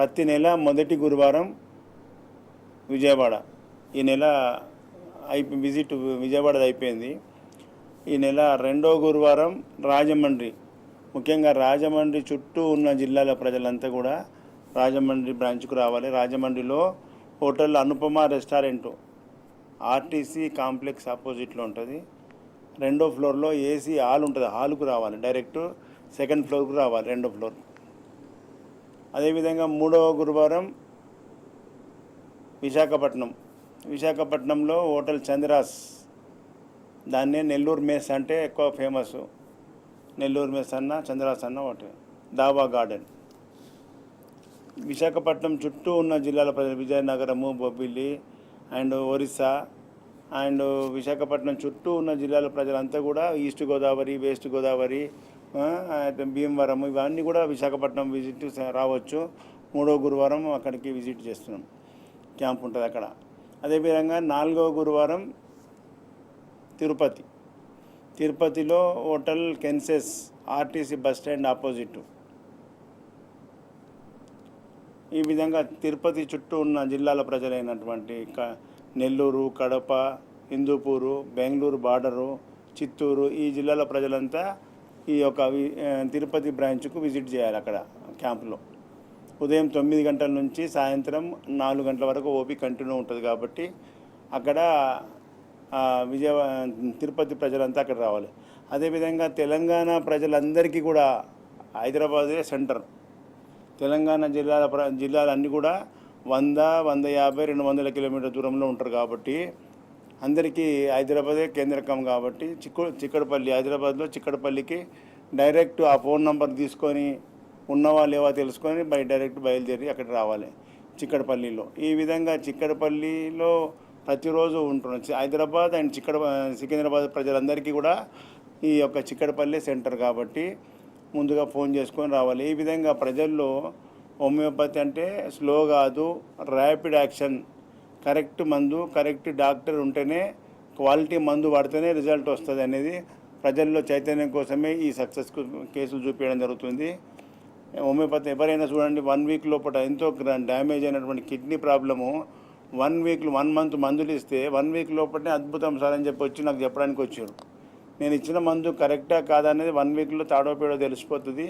ప్రతి నెల మొదటి గురువారం విజయవాడ. ఈ నెల విజిట్ విజయవాడది అయిపోయింది. ఈ నెల రెండో గురువారం రాజమండ్రి. ముఖ్యంగా రాజమండ్రి చుట్టూ ఉన్న జిల్లాల ప్రజలంతా కూడా రాజమండ్రి బ్రాంచ్కు రావాలి. రాజమండ్రిలో hotel Anupama restaurant RTC complex ఆపోజిట్లో ఉంటుంది. రెండో ఫ్లోర్లో ఏసీ హాల్ ఉంటుంది. హాల్కు రావాలి. డైరెక్ట్ సెకండ్ ఫ్లోర్కు రావాలి, రెండో ఫ్లోర్. అదేవిధంగా మూడవ గురువారం విశాఖపట్నంలో హోటల్ చంద్రాస్, దాన్నే నెల్లూరు మెస్ అంటే ఎక్కువ ఫేమస్. నెల్లూరు మెస్ అన్న, చంద్రాస్ అన్న ఒకటి. దాబా గార్డెన్. విశాఖపట్నం చుట్టూ ఉన్న జిల్లాల ప్రజలు విజయనగరము, బొబ్బిలి అండ్ ఒరిస్సా అండ్ విశాఖపట్నం చుట్టూ ఉన్న జిల్లాల ప్రజలంతా కూడా ఈస్ట్ గోదావరి, వెస్ట్ గోదావరి, భీమవరం ఇవన్నీ కూడా విశాఖపట్నం విజిట్ రావచ్చు. మూడో గురువారం అక్కడికి విజిట్ చేస్తున్నాం. క్యాంప్ ఉంటుంది అక్కడ. అదేవిధంగా నాలుగవ గురువారం తిరుపతిలో hotel కెన్సెస్ RTC bus stand opposite. ఈ విధంగా తిరుపతి చుట్టూ ఉన్న జిల్లాల ప్రజలైనటువంటి నెల్లూరు, కడప, హిందూపూరు, బెంగళూరు బార్డరు, చిత్తూరు ఈ జిల్లాల ప్రజలంతా ఈ యొక్క తిరుపతి బ్రాంచ్కు విజిట్ చేయాలి. అక్కడ క్యాంపులో ఉదయం 9 గంటల నుంచి సాయంత్రం 4 గంటల వరకు ఓపీ కంటిన్యూ ఉంటుంది. కాబట్టి అక్కడ తిరుపతి ప్రజలంతా అక్కడ రావాలి. అదేవిధంగా తెలంగాణ ప్రజలందరికీ కూడా హైదరాబాదే సెంటర్. తెలంగాణ జిల్లాలన్నీ కూడా 100, 150, 200 కిలోమీటర్ల దూరంలో ఉంటారు. కాబట్టి అందరికీ హైదరాబాదే కేంద్రకం. కాబట్టి చిక్కడపల్లి, హైదరాబాద్లో చిక్కడపల్లికి డైరెక్ట్ ఆ ఫోన్ నంబర్ తీసుకొని ఉన్నవా లేవా తెలుసుకొని డైరెక్ట్ బయలుదేరి అక్కడ రావాలి చిక్కడపల్లిలో. ఈ విధంగా చిక్కడపల్లిలో ప్రతిరోజు ఉంటున్నాం. హైదరాబాద్ అండ్ సికింద్రాబాద్ ప్రజలందరికీ కూడా ఈ యొక్క చిక్కడపల్లి సెంటర్. కాబట్టి ముందుగా ఫోన్ చేసుకొని రావాలి. ఈ విధంగా ప్రజల్లో హోమియోపతి అంటే స్లో కాదు, ర్యాపిడ్ యాక్షన్, కరెక్ట్ మందు, కరెక్ట్ డాక్టర్ ఉంటేనే, క్వాలిటీ మందు వాడితేనే రిజల్ట్ వస్తుంది అనేది ప్రజల్లో చైతన్యం కోసమే ఈ సక్సెస్ కేసులు చూపించడం జరుగుతుంది. హోమియోపతి ఎవరైనా చూడండి, 1 వీక్ లోపల ఎంతో డ్యామేజ్ అయినటువంటి కిడ్నీ ప్రాబ్లము 1 మంత్ మందులు ఇస్తే 1 వీక్ లోపలనే అద్భుతం సార్ అని చెప్పి వచ్చి నాకు చెప్పడానికి వచ్చారు. నేను ఇచ్చిన మందు కరెక్టా కాదా అనేది 1 వీక్లో తాడో పేడో తెలిసిపోతుంది.